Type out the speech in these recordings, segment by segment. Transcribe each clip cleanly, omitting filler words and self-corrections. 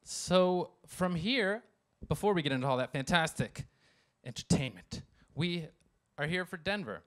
So from here, before we get into all that fantastic entertainment, we are here for Denver.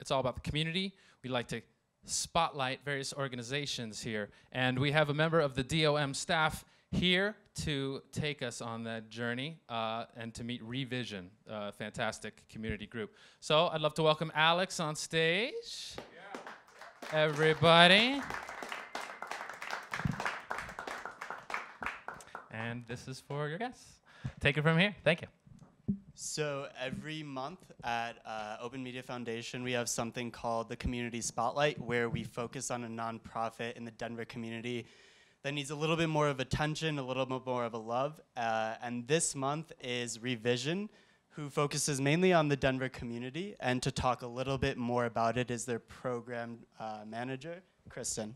It's all about the community. We like to spotlight various organizations here. And we have a member of the DOM staff here to take us on that journey and to meet ReVision, a fantastic community group. So I'd love to welcome Alex on stage. Yeah. Everybody. And this is for your guests. Take it from here. Thank you. So every month at Open Media Foundation, we have something called the Community Spotlight, where we focus on a nonprofit in the Denver community that needs a little bit more of attention, a little bit more of a love. And this month is ReVision, who focuses mainly on the Denver community. And to talk a little bit more about it is their program manager, Kristen.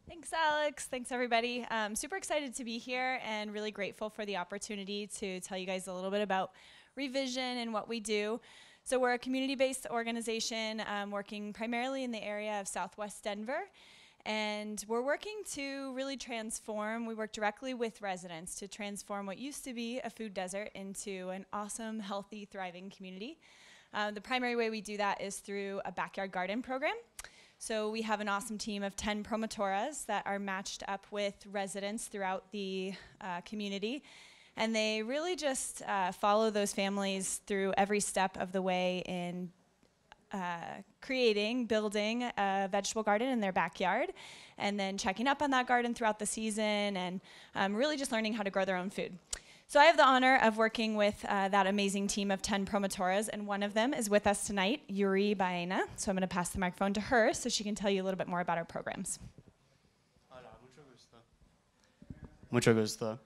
Thanks, Alex. Thanks, everybody. Super excited to be here and really grateful for the opportunity to tell you guys a little bit about ReVision and what we do. So we're a community-based organization working primarily in the area of Southwest Denver. And we're working to really transform. We work directly with residents to transform what used to be a food desert into an awesome, healthy, thriving community. The primary way we do that is through a backyard garden program. So we have an awesome team of 10 promotoras that are matched up with residents throughout the community. And they really just follow those families through every step of the way in building a vegetable garden in their backyard, and then checking up on that garden throughout the season, and really just learning how to grow their own food. So I have the honor of working with that amazing team of 10 promotoras, and one of them is with us tonight, Yuri Baena. So I'm going to pass the microphone to her so she can tell you a little bit more about our programs. Hola, mucho gusto. Mucho gusto.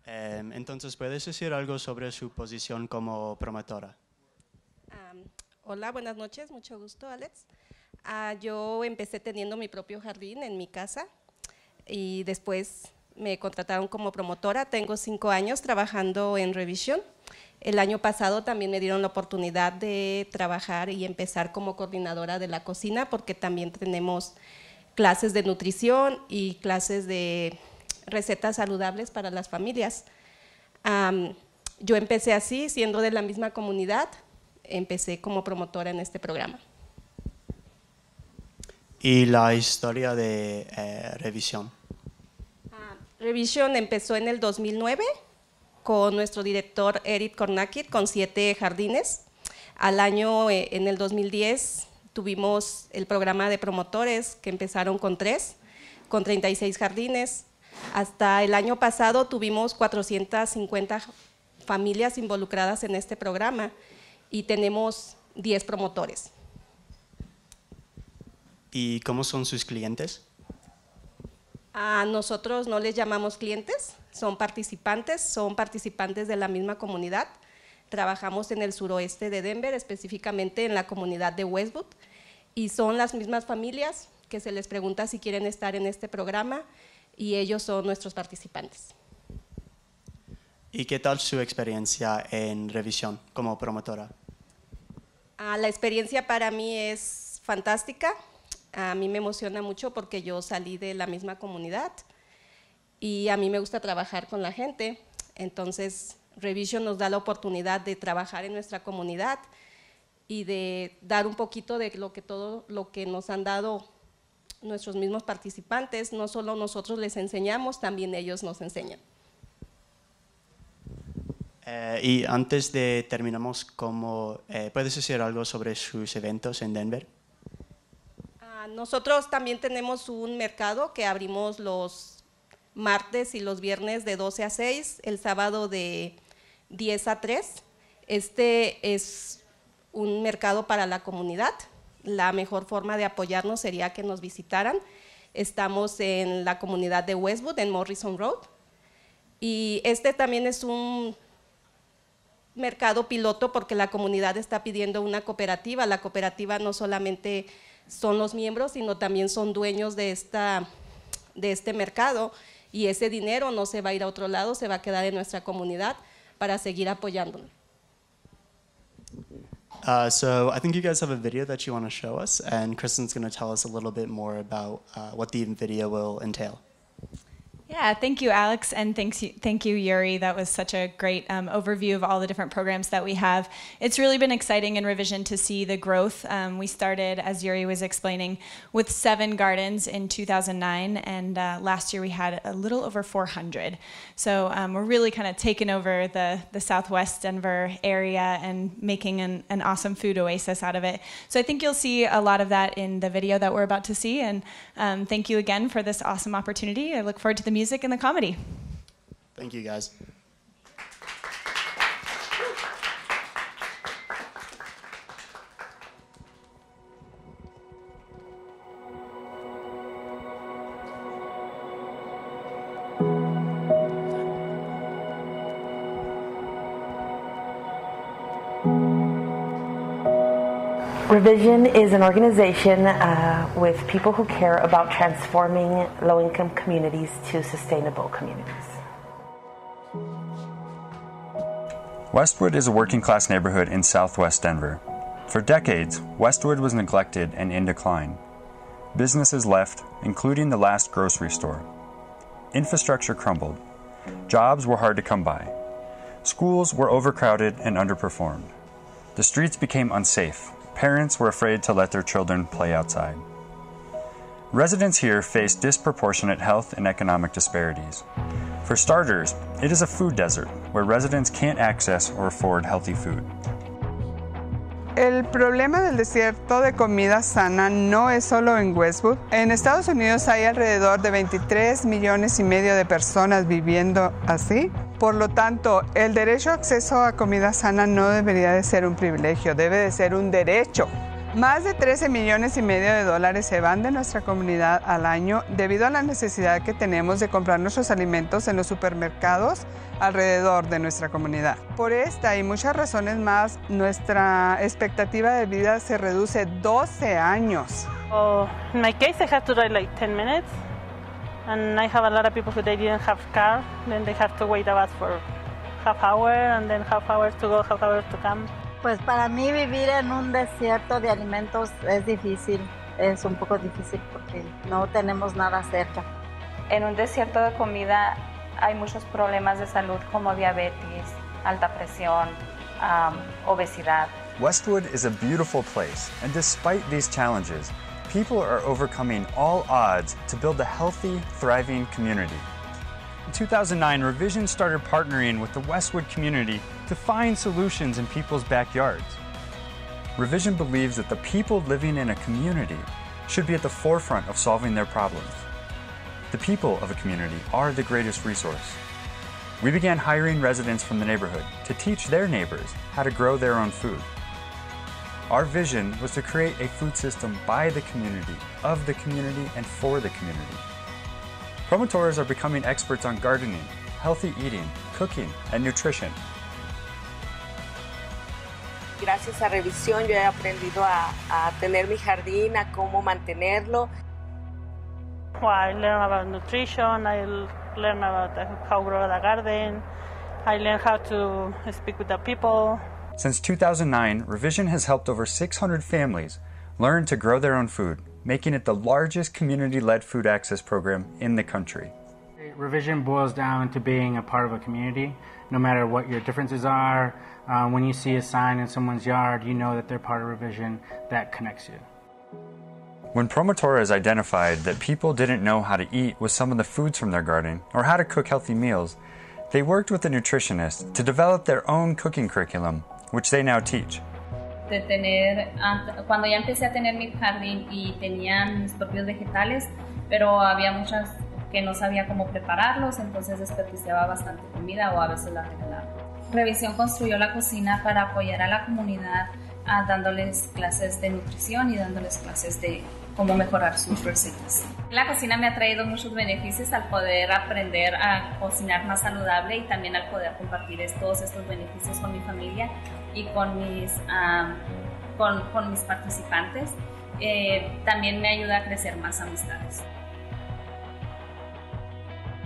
Entonces, ¿puedes decir algo sobre su posición como promotora? Hola, buenas noches, mucho gusto, Alex. Yo empecé teniendo mi propio jardín en mi casa y después me contrataron como promotora. Tengo 5 años trabajando en ReVision. El año pasado también me dieron la oportunidad de trabajar y empezar como coordinadora de la cocina, porque también tenemos clases de nutrición y clases de recetas saludables para las familias. Yo empecé así, siendo de la misma comunidad, empecé como promotora en este programa. Y la historia de ReVision. ReVision empezó en el 2009 con nuestro director Eric Kornakit con 7 jardines. Al año, en el 2010, tuvimos el programa de promotores que empezaron con 3, con 36 jardines. Hasta el año pasado tuvimos 450 familias involucradas en este programa y tenemos 10 promotores. ¿Y cómo son sus clientes? A nosotros no les llamamos clientes, son participantes de la misma comunidad. Trabajamos en el suroeste de Denver, específicamente en la comunidad de Westwood, y son las mismas familias que se les pregunta si quieren estar en este programa, y ellos son nuestros participantes. ¿Y qué tal su experiencia en ReVision como promotora? La experiencia para mí es fantástica. A mí me emociona mucho porque yo salí de la misma comunidad y a mí me gusta trabajar con la gente. Entonces, ReVision nos da la oportunidad de trabajar en nuestra comunidad y de dar un poquito de todo lo que nos han dado nuestros mismos participantes. No solo nosotros les enseñamos, también ellos nos enseñan. Y antes de terminamos, ¿puedes decir algo sobre sus eventos en Denver? Nosotros también tenemos un mercado que abrimos los martes y los viernes de 12 a 6, el sábado de 10 a 3. Este es un mercado para la comunidad. La mejor forma de apoyarnos sería que nos visitaran. Estamos en la comunidad de Westwood, en Morrison Road. Y este también es un mercado piloto porque la comunidad está pidiendo una cooperativa. La cooperativa no solamente son los miembros, sino también son dueños de este mercado, y ese dinero no se va a ir a otro lado, se va a quedar en nuestra comunidad para seguir apoyándonos. So I think you guys have a video that you want to show us, and Kristen's going to tell us a little bit more about what the video will entail. Yeah, Yeah, thank you, Alex, and thank you, Yuri. That was such a great overview of all the different programs that we have. It's really been exciting in ReVision to see the growth. We started, as Yuri was explaining, with 7 gardens in 2009, and last year we had a little over 400. So we're really kind of taking over the Southwest Denver area and making an awesome food oasis out of it. So I think you'll see a lot of that in the video that we're about to see, and thank you again for this awesome opportunity. I look forward to the music and the comedy. Thank you, guys. ReVision is an organization with people who care about transforming low-income communities to sustainable communities. Westwood is a working-class neighborhood in southwest Denver. For decades, Westwood was neglected and in decline. Businesses left, including the last grocery store. Infrastructure crumbled. Jobs were hard to come by. Schools were overcrowded and underperformed. The streets became unsafe. Parents were afraid to let their children play outside. Residents here face disproportionate health and economic disparities. For starters, it is a food desert where residents can't access or afford healthy food. El problema del desierto de comida sana no es solo en Westwood. En Estados Unidos hay alrededor de 23 millones y medio de personas viviendo así. Por lo tanto, el derecho a acceso a comida sana no debería de ser un privilegio, debe de ser un derecho. Más de 13 millones y medio de dólares se van de nuestra comunidad al año debido a la necesidad que tenemos de comprar nuestros alimentos en los supermercados alrededor de nuestra comunidad. Por esta y muchas razones más, nuestra expectativa de vida se reduce 12 años. In my case, I have to drive like 10 minutes. And I have a lot of people who they didn't have car, then they have to wait about for half hour and then half hours to go, half hours to come. Pues para mí vivir en un desierto de alimentos es difícil, es un poco difícil porque no tenemos nada cerca. En un desierto de comida hay muchos problemas de salud como diabetes, alta presión, obesidad. Westwood is a beautiful place, and despite these challenges, people are overcoming all odds to build a healthy, thriving community. In 2009, ReVision started partnering with the Westwood community to find solutions in people's backyards. ReVision believes that the people living in a community should be at the forefront of solving their problems. The people of a community are the greatest resource. We began hiring residents from the neighborhood to teach their neighbors how to grow their own food. Our vision was to create a food system by the community, of the community, and for the community. Promotores are becoming experts on gardening, healthy eating, cooking, and nutrition. Gracias a ReVision yo he aprendido a tener mi jardín, a cómo mantenerlo. Well, I learn about nutrition, I learn about how to grow the garden, I learn how to speak with the people. Since 2009, ReVision has helped over 600 families learn to grow their own food, making it the largest community-led food access program in the country. ReVision boils down to being a part of a community. No matter what your differences are, when you see a sign in someone's yard, you know that they're part of ReVision. That connects you. When Promotores identified that people didn't know how to eat with some of the foods from their garden or how to cook healthy meals, they worked with a nutritionist to develop their own cooking curriculum, which they now teach. Cuando ya empecé a tener mi jardín y tenía mis propios vegetales, pero había muchas que no sabía cómo prepararlos, entonces desperdiciaba bastante comida o a veces la regalaba. ReVision construyó la cocina para apoyar a la comunidad, dándoles clases de nutrición y dándoles clases de cómo mejorar sus recetas. La cocina me ha traído muchos beneficios al poder aprender a cocinar más saludable y también al poder compartir todos estos beneficios con mi familia y con mis participantes. También me ayuda a crecer más amistades.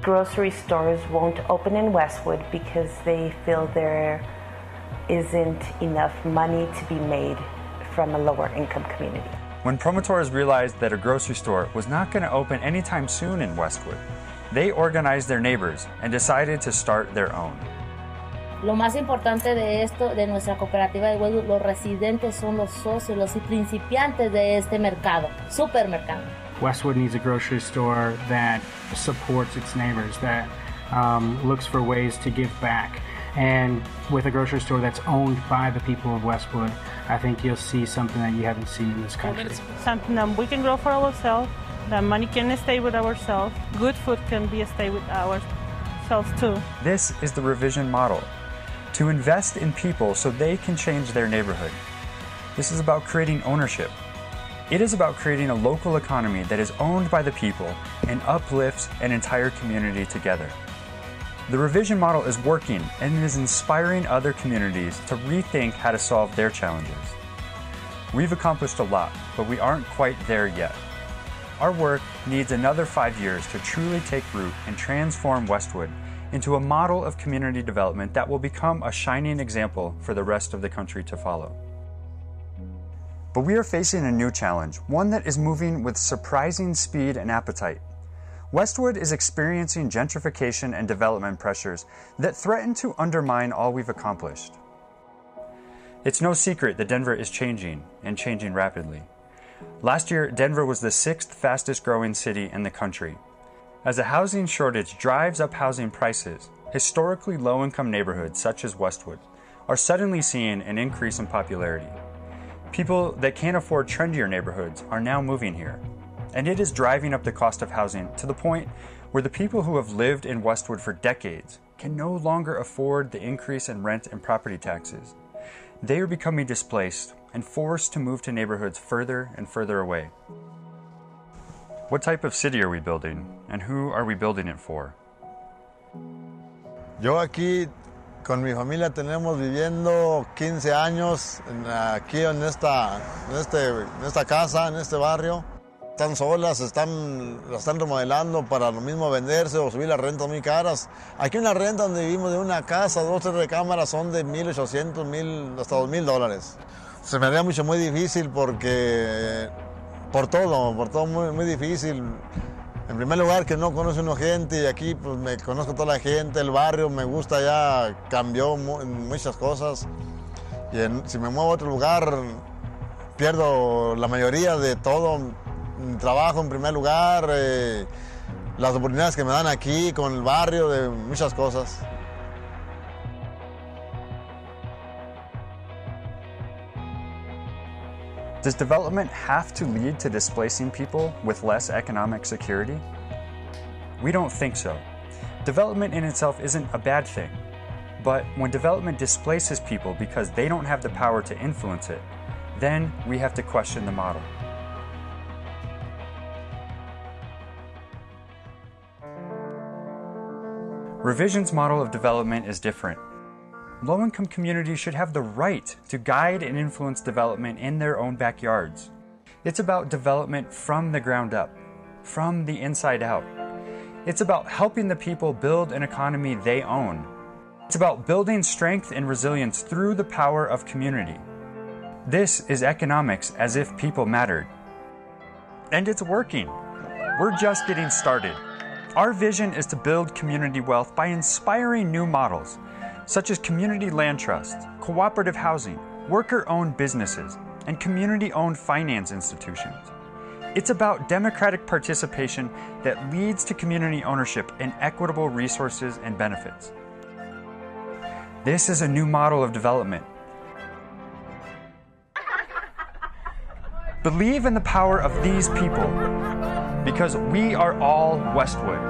Grocery stores won't open in Westwood because they feel there isn't enough money to be made from a lower income community. When Promotores realized that a grocery store was not going to open anytime soon in Westwood, they organized their neighbors and decided to start their own. Lo más importante de esto, de nuestra cooperativa de Westwood, los residentes son los socios, los principiantes de este mercado, supermercado. Westwood needs a grocery store that supports its neighbors, that looks for ways to give back. And with a grocery store that's owned by the people of Westwood, I think you'll see something that you haven't seen in this country. Something that we can grow for ourselves, that money can stay with ourselves, good food can stay with ourselves too. This is the ReVision model, to invest in people so they can change their neighborhood. This is about creating ownership. It is about creating a local economy that is owned by the people and uplifts an entire community together. The ReVision model is working and it is inspiring other communities to rethink how to solve their challenges. We've accomplished a lot, but we aren't quite there yet. Our work needs another 5 years to truly take root and transform Westwood into a model of community development that will become a shining example for the rest of the country to follow. But we are facing a new challenge, one that is moving with surprising speed and appetite. Westwood is experiencing gentrification and development pressures that threaten to undermine all we've accomplished. It's no secret that Denver is changing, and changing rapidly. Last year, Denver was the 6th fastest growing city in the country. As a housing shortage drives up housing prices, historically low-income neighborhoods such as Westwood are suddenly seeing an increase in popularity. People that can't afford trendier neighborhoods are now moving here. And it is driving up the cost of housing to the point where the people who have lived in Westwood for decades can no longer afford the increase in rent and property taxes. They are becoming displaced and forced to move to neighborhoods further and further away. What type of city are we building, and who are we building it for? Yo aquí con mi familia tenemos viviendo 15 años aquí en esta casa, en este barrio. Están solas, las están remodelando para lo mismo venderse o subir las rentas muy caras. Aquí una renta donde vivimos de una casa, 2 o 3 recámaras son de $1,800, hasta $2,000. Se me haría muy difícil porque por todo muy difícil. En primer lugar que no conoce uno gente y aquí pues me conozco toda la gente, el barrio me gusta ya, cambió en muchas cosas. Y si me muevo a otro lugar pierdo la mayoría de todo. Trabajo en primer lugar, las oportunidades que me dan aquí con el barrio, de muchas cosas. Does development have to lead to displacing people with less economic security? We don't think so. Development in itself isn't a bad thing. But when development displaces people because they don't have the power to influence it, then we have to question the model. ReVision's model of development is different. Low-income communities should have the right to guide and influence development in their own backyards. It's about development from the ground up, from the inside out. It's about helping the people build an economy they own. It's about building strength and resilience through the power of community. This is economics as if people mattered. And it's working. We're just getting started. Our vision is to build community wealth by inspiring new models, such as community land trusts, cooperative housing, worker-owned businesses, and community-owned finance institutions. It's about democratic participation that leads to community ownership and equitable resources and benefits. This is a new model of development. Believe in the power of these people, because we are all Westwood.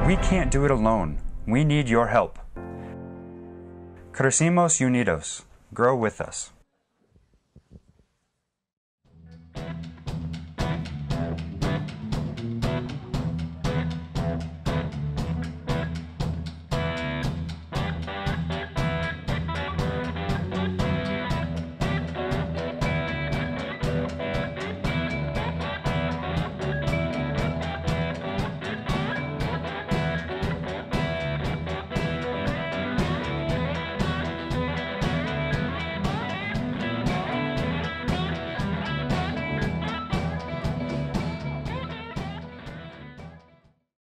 We can't do it alone. We need your help. Crecimos unidos. Grow with us.